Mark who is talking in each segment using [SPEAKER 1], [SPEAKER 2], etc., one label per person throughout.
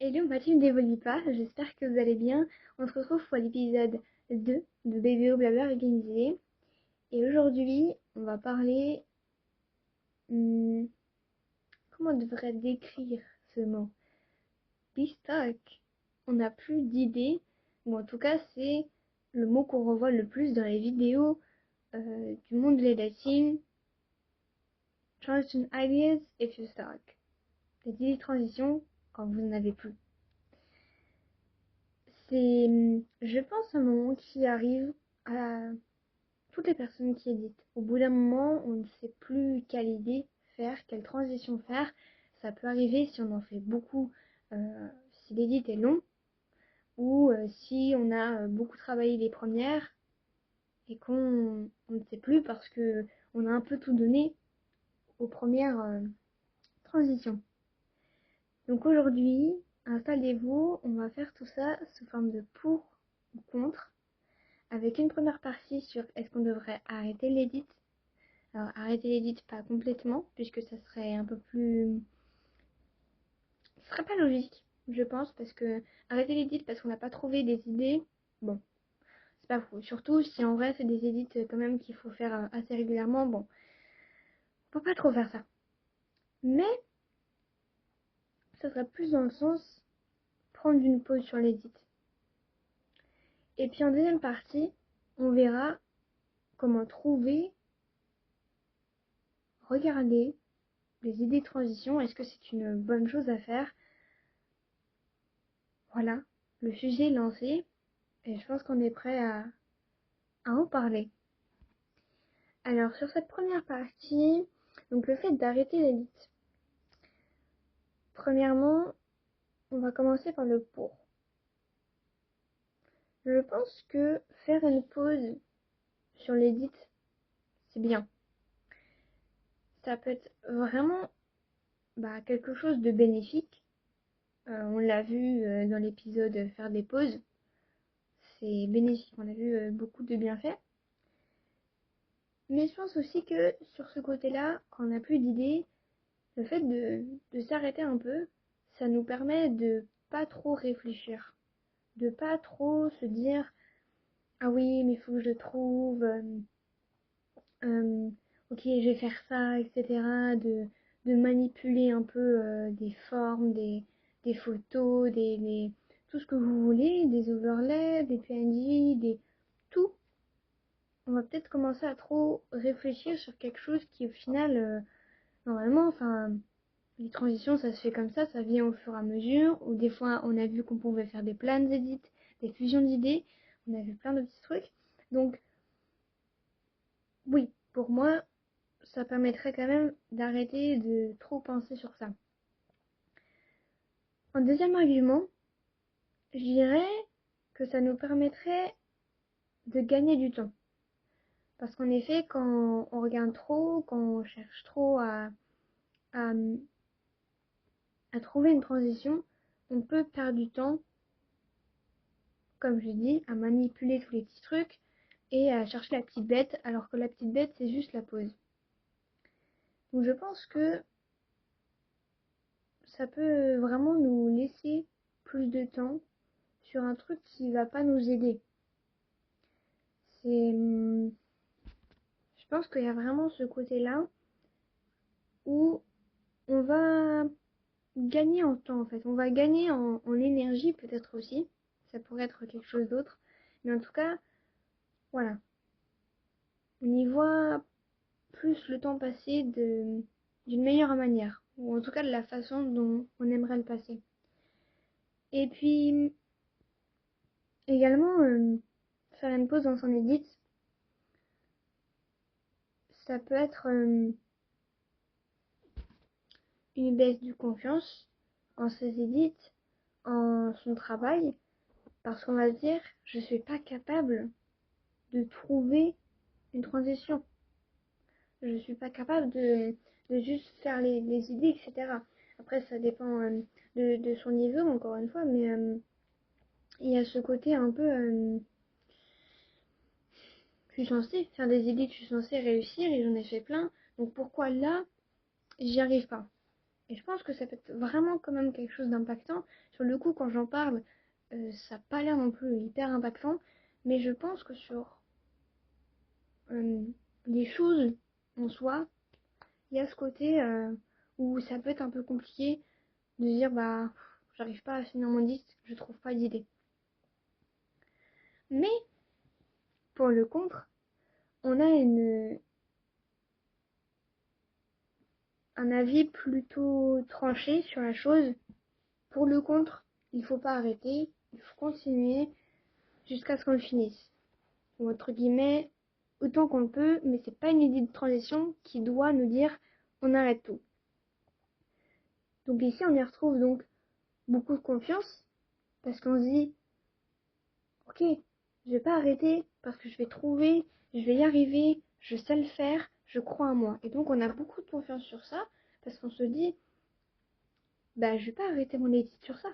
[SPEAKER 1] Hello ma team d'Évolue pas, j'espère que vous allez bien. On se retrouve pour l'épisode 2 de BBO Blabla Organisé. Et aujourd'hui, on va parler... comment on devrait décrire ce mot? Be stuck. On n'a plus d'idées, ou en tout cas c'est le mot qu'on revoit le plus dans les vidéos du monde de dating. Transition ideas if you're stuck. Les idées de transition quand vous n'en avez plus. C'est, je pense, un moment qui arrive à toutes les personnes qui éditent. Au bout d'un moment, on ne sait plus quelle idée faire, quelle transition faire. Ça peut arriver si on en fait beaucoup, si l'édit est long, ou si on a beaucoup travaillé les premières et qu'on ne sait plus parce que on a un peu tout donné aux premières transitions. Donc aujourd'hui, installez-vous, on va faire tout ça sous forme de pour ou contre, avec une première partie sur est-ce qu'on devrait arrêter l'édit. Alors arrêter l'édit pas complètement, puisque ça serait un peu plus... Ce serait pas logique, je pense, parce que arrêter l'édit parce qu'on n'a pas trouvé des idées, bon, c'est pas fou. Surtout si en vrai c'est des édits quand même qu'il faut faire assez régulièrement, bon, on peut pas trop faire ça. Mais ça serait plus dans le sens prendre une pause sur l'édit. Et puis en deuxième partie, on verra comment trouver, regarder les idées de transition. Est-ce que c'est une bonne chose à faire? Voilà, le sujet est lancé et je pense qu'on est prêt à en parler. Alors sur cette première partie, donc le fait d'arrêter l'édit. Premièrement, on va commencer par le pour. Je pense que faire une pause sur l'édit, c'est bien. Ça peut être vraiment quelque chose de bénéfique. On l'a vu dans l'épisode faire des pauses. C'est bénéfique, on a vu beaucoup de bienfaits. Mais je pense aussi que sur ce côté-là, quand on n'a plus d'idées, le fait de s'arrêter un peu, ça nous permet de pas trop réfléchir. De pas trop se dire ah oui, mais il faut que je trouve, ok, je vais faire ça, etc. De manipuler un peu des formes, des photos, tout ce que vous voulez, des overlays, des PNG, tout. On va peut-être commencer à trop réfléchir sur quelque chose qui au final, normalement, les transitions ça se fait comme ça vient au fur et à mesure, ou des fois on a vu qu'on pouvait faire des plans edits, des fusions d'idées, on a vu plein de petits trucs. Donc oui, pour moi, ça permettrait quand même d'arrêter de trop penser sur ça. En deuxième argument, je dirais que ça nous permettrait de gagner du temps. Parce qu'en effet, quand on regarde trop, quand on cherche trop à trouver une transition, on peut perdre du temps, comme je dis, à manipuler tous les petits trucs et à chercher la petite bête, alors que la petite bête, c'est juste la pause. Donc je pense que ça peut vraiment nous laisser plus de temps sur un truc qui va pas nous aider. Je pense qu'il y a vraiment ce côté-là où on va gagner en temps en fait. On va gagner en énergie peut-être aussi. Ça pourrait être quelque chose d'autre. Mais en tout cas, voilà. On y voit plus le temps passer d'une meilleure manière. Ou en tout cas de la façon dont on aimerait le passer. Et puis, également, faire une pause dans son edit, ça peut être une baisse de confiance en ses edits, en son travail, parce qu'on va se dire, je suis pas capable de trouver une transition. Je suis pas capable de juste faire les idées, etc. Après, ça dépend de son niveau, encore une fois, mais il y a ce côté un peu... je suis censée faire des idées, je suis censée réussir, et j'en ai fait plein, donc pourquoi là, j'y arrive pas? Et je pense que ça peut être vraiment quand même quelque chose d'impactant. Sur le coup, quand j'en parle, ça n'a pas l'air non plus hyper impactant. Mais je pense que sur les choses en soi, il y a ce côté où ça peut être un peu compliqué de dire bah j'arrive pas à finir mon disque, je trouve pas d'idée. Mais pour le contre, on a un avis plutôt tranché sur la chose. Pour le contre, il faut pas arrêter, il faut continuer jusqu'à ce qu'on le finisse. Ou entre guillemets, autant qu'on le peut, mais c'est pas une idée de transition qui doit nous dire on arrête tout. Donc ici on y retrouve donc beaucoup de confiance parce qu'on se dit ok, je vais pas arrêter parce que je vais y arriver, je sais le faire, je crois en moi. Et donc on a beaucoup de confiance sur ça parce qu'on se dit bah je vais pas arrêter mon étude sur ça.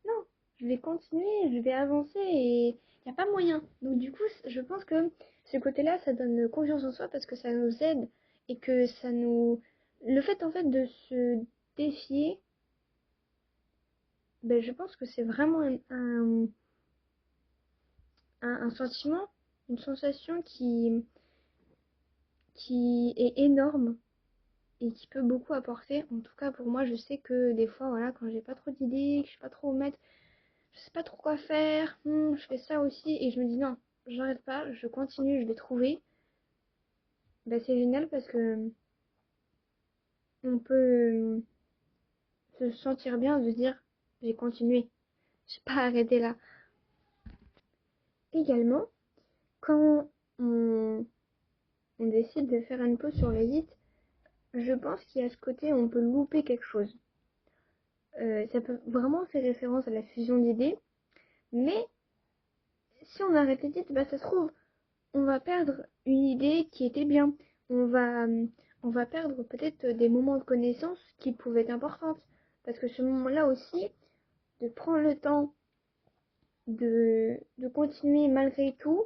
[SPEAKER 1] Non, je vais continuer, je vais avancer et il n'y a pas moyen. Donc du coup, je pense que ce côté-là, ça donne confiance en soi parce que ça nous aide et que ça nous... Le fait en fait de se défier, ben, je pense que c'est vraiment un sentiment, une sensation qui est énorme et qui peut beaucoup apporter. En tout cas, pour moi, je sais que des fois, voilà, quand j'ai pas trop d'idées, que je sais pas trop où mettre, je sais pas trop quoi faire, je fais ça aussi, et je me dis non, j'arrête pas, je continue, je vais trouver. Bah, c'est génial parce que on peut se sentir bien de dire j'ai continué, j'ai pas arrêté là. Également, quand on, on décide de faire une pause sur Reddit, je pense qu'il y a ce côté où on peut louper quelque chose. Ça peut vraiment faire référence à la fusion d'idées, mais si on arrête Reddit, bah ça se trouve, on va perdre une idée qui était bien. On va, on va perdre peut-être des moments de connaissance qui pouvaient être importants. Parce que ce moment-là aussi, de prendre le temps de continuer malgré tout,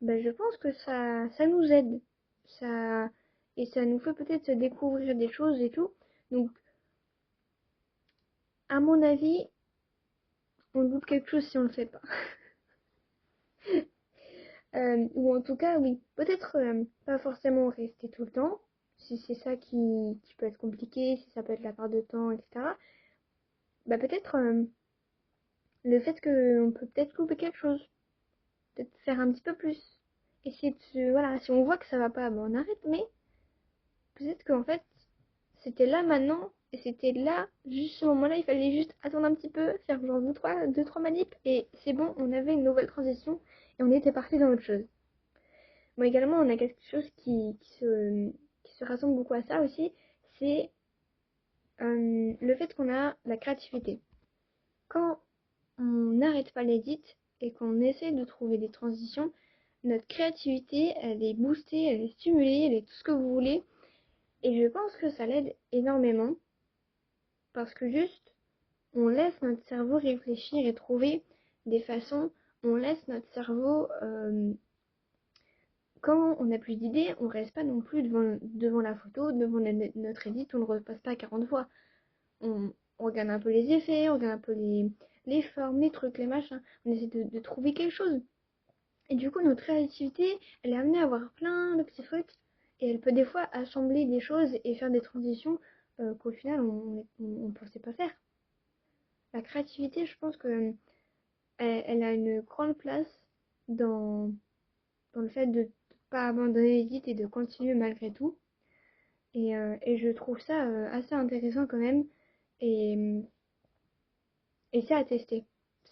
[SPEAKER 1] ben je pense que ça nous aide. Ça, et ça nous fait peut-être découvrir des choses et tout. Donc, à mon avis, on loupe quelque chose si on ne le fait pas. Ou en tout cas, oui, peut-être pas forcément rester tout le temps, si c'est ça qui peut être compliqué, si ça peut être la part de temps, etc. Bah peut-être le fait qu'on peut peut-être louper quelque chose, peut-être faire un petit peu plus. Essayer de voilà, si on voit que ça va pas, bah on arrête, mais peut-être qu'en fait, c'était là maintenant, et c'était là, juste ce moment-là, il fallait juste attendre un petit peu, faire genre deux, trois manips, et c'est bon, on avait une nouvelle transition, et on était parti dans autre chose. Bon, également, on a quelque chose qui se rassemble beaucoup à ça aussi, c'est le fait qu'on a la créativité. Quand on n'arrête pas l'édit et qu'on essaie de trouver des transitions, notre créativité, elle est boostée, elle est stimulée, elle est tout ce que vous voulez. Et je pense que ça l'aide énormément parce que juste, on laisse notre cerveau réfléchir et trouver des façons, on laisse notre cerveau quand on a plus d'idées, on reste pas non plus devant la photo, devant notre edit, on ne le repasse pas 40 fois. On regarde un peu les effets, on regarde un peu les formes, les trucs, les machins. On essaie de trouver quelque chose. Et du coup, notre créativité, elle est amenée à avoir plein de petits trucs. Et elle peut des fois assembler des choses et faire des transitions qu'au final, on ne pensait pas faire. La créativité, je pense que elle a une grande place dans, dans le fait de ne pas abandonner l'édite et de continuer malgré tout. Et je trouve ça assez intéressant quand même. Et, et c'est à tester.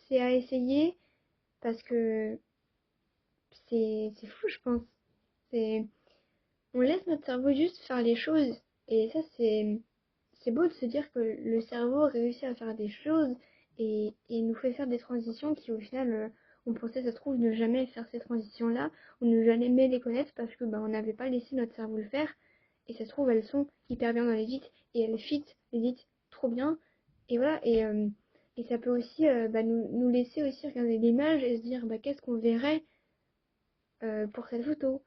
[SPEAKER 1] C'est à essayer parce que c'est fou, je pense. C'est, on laisse notre cerveau juste faire les choses. Et ça, c'est beau de se dire que le cerveau réussit à faire des choses et nous fait faire des transitions qui, au final, on pensait, ça se trouve, ne jamais faire ces transitions-là ou ne jamais les connaître parce que on n'avait pas laissé notre cerveau le faire. Et ça se trouve, elles sont hyper bien dans l'edit et elles fit l'edit trop bien. Et voilà, et ça peut aussi nous laisser aussi regarder l'image et se dire qu'est-ce qu'on verrait pour cette photo,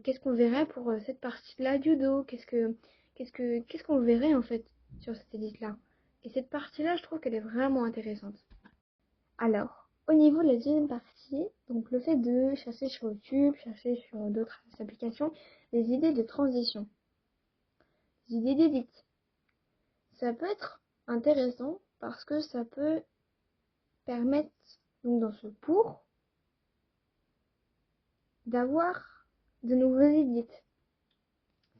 [SPEAKER 1] qu'est-ce qu'on verrait pour cette partie-là du dos, qu'est-ce qu'on verrait en fait. sur cet edit-là. Et cette partie-là, je trouve qu'elle est vraiment intéressante. Alors, au niveau de la deuxième partie, donc le fait de chercher sur YouTube, chercher sur d'autres applications, des idées de transition, des idées d'édit. Ça peut être intéressant parce que ça peut permettre, donc dans ce cours, d'avoir de nouveaux edits.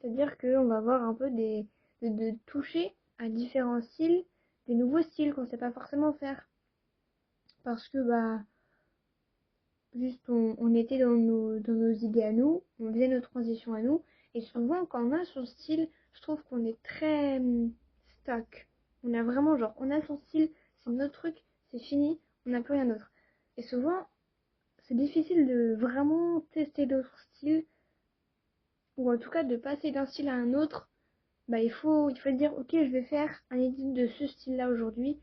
[SPEAKER 1] C'est-à-dire qu'on va avoir un peu de toucher à différents styles, des nouveaux styles qu'on ne sait pas forcément faire. Parce que juste on était dans nos idées à nous, on faisait nos transitions à nous, et souvent quand on a son style, je trouve qu'on est très stock. On a vraiment genre, on a son style, c'est notre truc, c'est fini, on n'a plus rien d'autre. Et souvent, c'est difficile de vraiment tester d'autres styles, ou en tout cas de passer d'un style à un autre. Il faut dire, ok, je vais faire un edit de ce style-là aujourd'hui,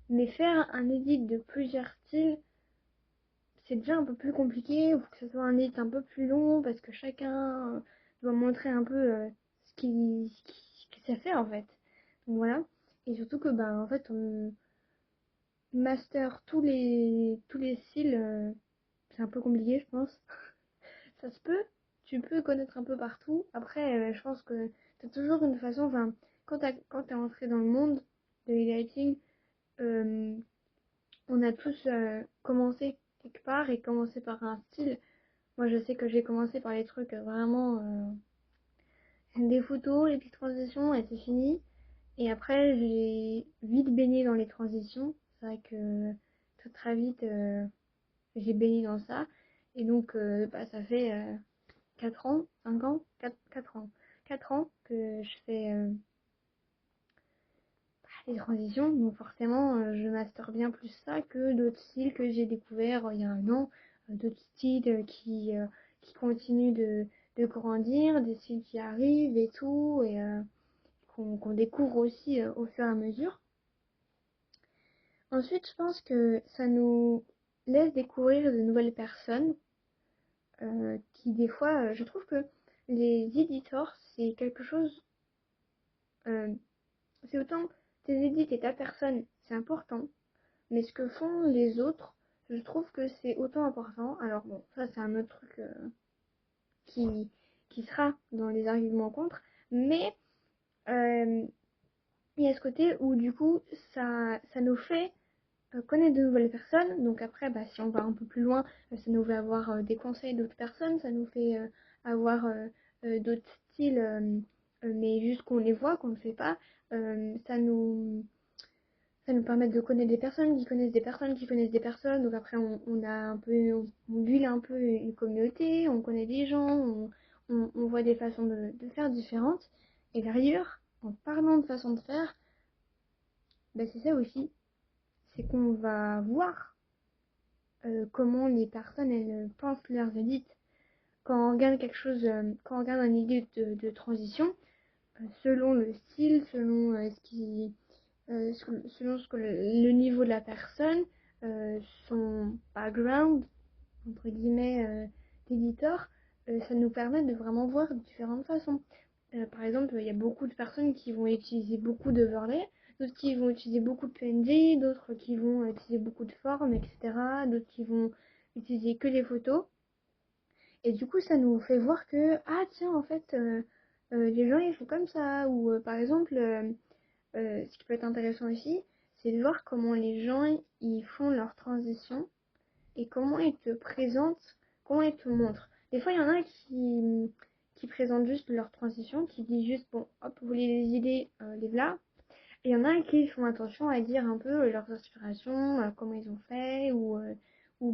[SPEAKER 1] mais faire un edit de plusieurs styles, c'est déjà un peu plus compliqué. Il faut que ce soit un edit un peu plus long parce que chacun doit montrer un peu ce qu'il sait faire en fait. Donc voilà. Et surtout que en fait on master tous les styles, c'est un peu compliqué je pense. Ça se peut, tu peux connaître un peu partout. Après, je pense que t'as toujours une façon, enfin, quand t'es entré dans le monde de l'e-writing, euh, on a tous commencé quelque part et commencé par un style. Moi, je sais que j'ai commencé par les trucs vraiment des photos, les petites transitions et c'est fini. Et après, j'ai vite baigné dans les transitions. C'est vrai que très vite, j'ai baigné dans ça. Et donc, ça fait 4 ans, 5 ans, 4 ans. 4 ans que je fais les transitions. Donc forcément, je master bien plus ça que d'autres styles que j'ai découvert il y a un an. D'autres styles qui continuent de grandir, des styles qui arrivent et tout, et qu'on découvre aussi au fur et à mesure. Ensuite, je pense que ça nous laisse découvrir de nouvelles personnes qui, des fois, je trouve que les éditeurs, c'est quelque chose. C'est autant tes édits et ta personne, c'est important, mais ce que font les autres, je trouve que c'est autant important. Alors bon, ça c'est un autre truc qui, qui sera dans les arguments contre, mais il y a ce côté où du coup ça nous fait connaître de nouvelles personnes. Donc après, si on va un peu plus loin, ça nous fait avoir des conseils d'autres personnes, ça nous fait avoir d'autres styles, mais juste qu'on les voit, qu'on ne fait pas. Ça nous permet de connaître des personnes qui connaissent des personnes qui connaissent des personnes. Donc après, on a un peu, on build un peu une communauté, on connaît des gens, on voit des façons de faire différentes. Et d'ailleurs, en parlant de façon de faire, c'est ça aussi, c'est qu'on va voir comment les personnes elles pensent leurs edits. Quand on regarde quelque chose, quand on regarde un edit de transition, selon le style, selon selon ce que le niveau de la personne, son background, entre guillemets, d'éditeur, ça nous permet de vraiment voir différentes façons. Par exemple, il y a beaucoup de personnes qui vont utiliser beaucoup d'overlay, d'autres qui vont utiliser beaucoup de PNG, d'autres qui vont utiliser beaucoup de formes, etc. D'autres qui vont utiliser que les photos. Et du coup, ça nous fait voir que, ah tiens, en fait, les gens ils font comme ça. Ou par exemple, ce qui peut être intéressant aussi, c'est de voir comment les gens ils font leur transition et comment ils te présentent, comment ils te montrent. Des fois, il y en a qui présentent juste leur transition, qui disent juste, bon, hop, vous voulez les idées, les voilà. Et il y en a qui font attention à dire un peu leurs inspirations, comment ils ont fait, ou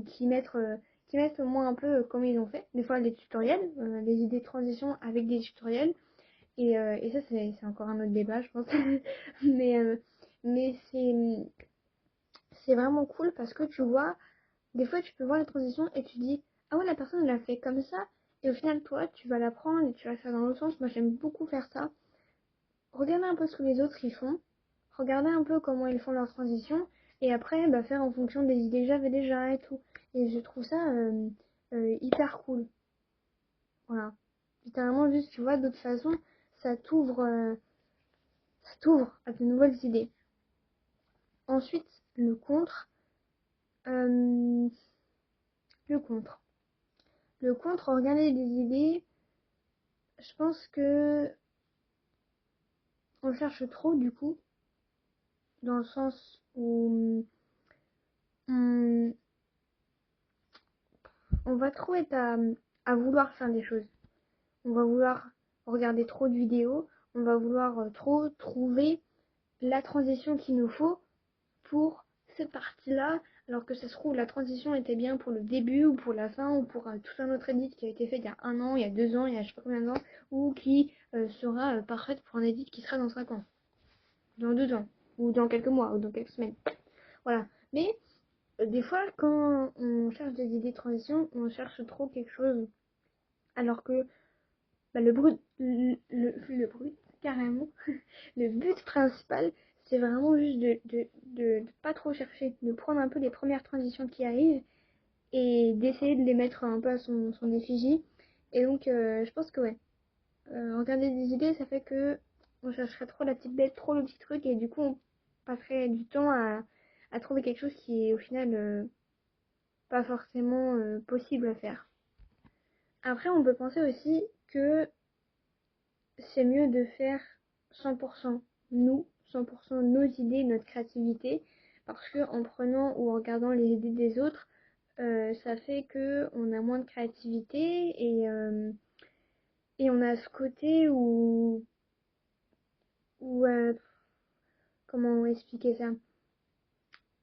[SPEAKER 1] qui mettent au moins un peu comment ils ont fait. Des fois, les tutoriels, les idées de transition avec des tutoriels. Et ça, c'est encore un autre débat, je pense. mais mais c'est vraiment cool parce que tu vois, des fois, tu peux voir la transition et tu dis, ah ouais, la personne, elle l'a fait comme ça. Et au final, toi, tu vas la prendre et tu vas la faire dans l'autre sens. Moi, j'aime beaucoup faire ça. Regardez un peu ce que les autres, ils font. Regardez un peu comment ils font leur transition. Et après, faire en fonction des idées que j'avais déjà et tout. Et je trouve ça hyper cool. Voilà. Littéralement, juste, tu vois, d'autres façons, ça t'ouvre ça t'ouvre à de nouvelles idées. Ensuite, le contre. Le contre. Le contre, regarder des idées, je pense que on cherche trop du coup, dans le sens où on, on va trop être à vouloir faire des choses. On va vouloir regarder trop de vidéos, on va vouloir trop trouver la transition qu'il nous faut pour cette partie-là, alors que ça se trouve la transition était bien pour le début ou pour la fin ou pour tout un autre edit qui a été fait il y a 1 an, il y a 2 ans, il y a je sais pas combien de temps, ou qui sera parfaite pour un edit qui sera dans 5 ans, dans 2 ans, ou dans quelques mois, ou dans quelques semaines. Voilà. Mais des fois, quand on cherche des idées de transition, on cherche trop quelque chose, alors que le but, carrément, le but principal, c'est vraiment juste de pas trop chercher, de prendre un peu les premières transitions qui arrivent et d'essayer de les mettre un peu à son effigie. Et donc, je pense que ouais, regarder des idées, ça fait que on chercherait trop la petite bête, trop le petit truc, et du coup, on passerait du temps à trouver quelque chose qui est au final pas forcément possible à faire. Après, on peut penser aussi que c'est mieux de faire 100% nous, 100% nos idées, notre créativité, parce que en prenant ou en regardant les idées des autres, ça fait que on a moins de créativité et on a ce côté où comment expliquer ça?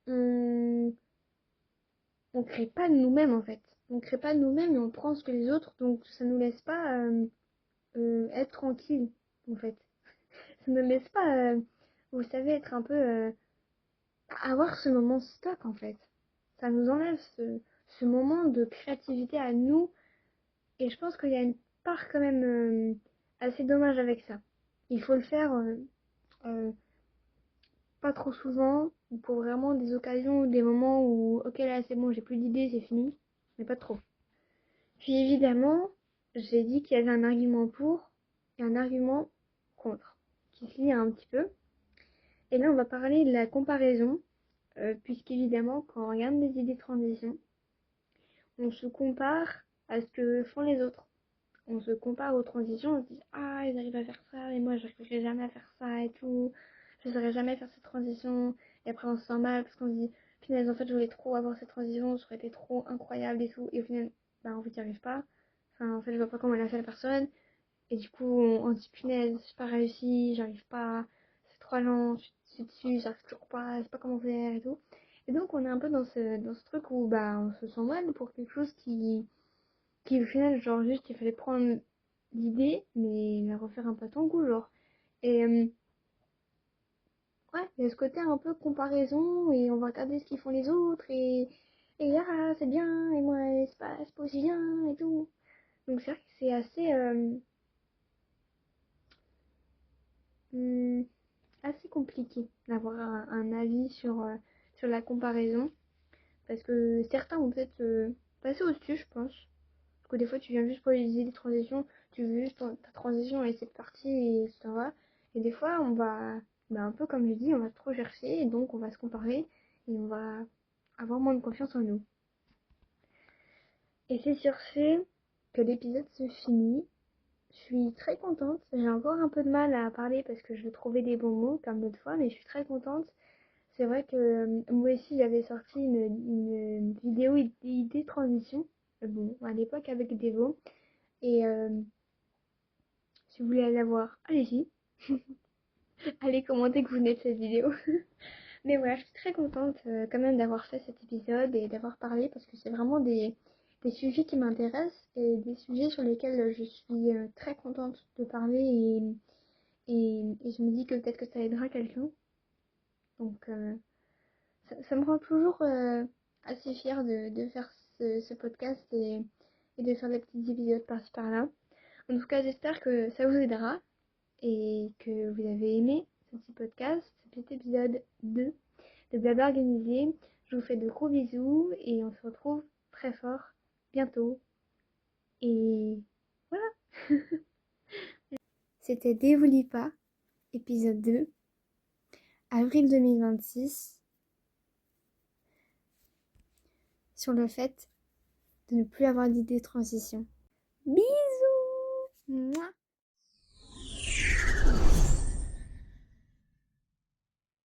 [SPEAKER 1] On, on crée pas de nous-mêmes en fait. On crée pas de nous-mêmes et on prend ce que les autres, donc ça nous laisse pas être tranquille en fait. Ça ne laisse pas, vous savez, être un peu avoir ce moment stop en fait. Ça nous enlève ce moment de créativité à nous et je pense qu'il y a une part quand même assez dommage avec ça. Il faut le faire euh, pas trop souvent pour vraiment des occasions ou des moments où ok là c'est bon j'ai plus d'idées c'est fini mais pas trop. Puis évidemment j'ai dit qu'il y avait un argument pour et un argument contre qui se lie un petit peu et là on va parler de la comparaison puisqu'évidemment quand on regarde les idées de transition on se compare à ce que font les autres. On se compare aux transitions, on se dit ah ils arrivent à faire ça et moi j'arriverai jamais à faire ça et tout, je ne saurais jamais faire cette transition et après on se sent mal parce qu'on se dit finalement en fait je voulais trop avoir cette transition, ça aurait été trop incroyable et tout et au final bah en fait j'y arrive pas, enfin en fait je vois pas comment elle a fait la personne et du coup on se dit punaise j'ai pas réussi, j'arrive pas, c'est trop lent, je suis dessus, j'arrive toujours pas, je sais pas comment faire et tout. Et donc on est un peu dans ce truc où bah on se sent mal pour quelque chose qui au final genre juste il fallait prendre l'idée mais la refaire un peu à ton goût genre. Et ouais, il y a ce côté un peu comparaison et on va regarder ce qu'ils font les autres et ah c'est bien et moi c'est pas aussi bien et tout. Donc c'est vrai que c'est assez hum, assez compliqué d'avoir un avis sur la comparaison parce que certains vont peut-être passer au-dessus je pense. Parce que des fois, tu viens juste pour les idées de transition, tu veux juste ta transition et c'est parti et ça va. Et des fois, on va, bah, un peu comme je dis, on va trop chercher et donc on va se comparer et on va avoir moins de confiance en nous. Et c'est sur ce que l'épisode se finit. Je suis très contente. J'ai encore un peu de mal à parler parce que je veux trouver des bons mots comme l'autre fois, mais je suis très contente. C'est vrai que moi aussi j'avais sorti une vidéo idée transition, bon, à l'époque avec Devo. Et si vous voulez aller la voir, allez-y. Allez commenter que vous venez de cette vidéo. Mais voilà, je suis très contente quand même d'avoir fait cet épisode et d'avoir parlé parce que c'est vraiment des sujets qui m'intéressent et des sujets sur lesquels je suis très contente de parler et je me dis que peut-être que ça aidera quelqu'un. Donc ça me rend toujours assez fière de faire ce podcast et de faire des petits épisodes par-ci par-là. En tout cas, j'espère que ça vous aidera et que vous avez aimé ce petit podcast, ce petit épisode 2 de Blabla Organisé. Je vous fais de gros bisous et on se retrouve très fort bientôt. Et voilà. C'était Dévolie pas. épisode 2, avril 2026, sur le fait de ne plus avoir d'idée de transition. Bisous! Mouah.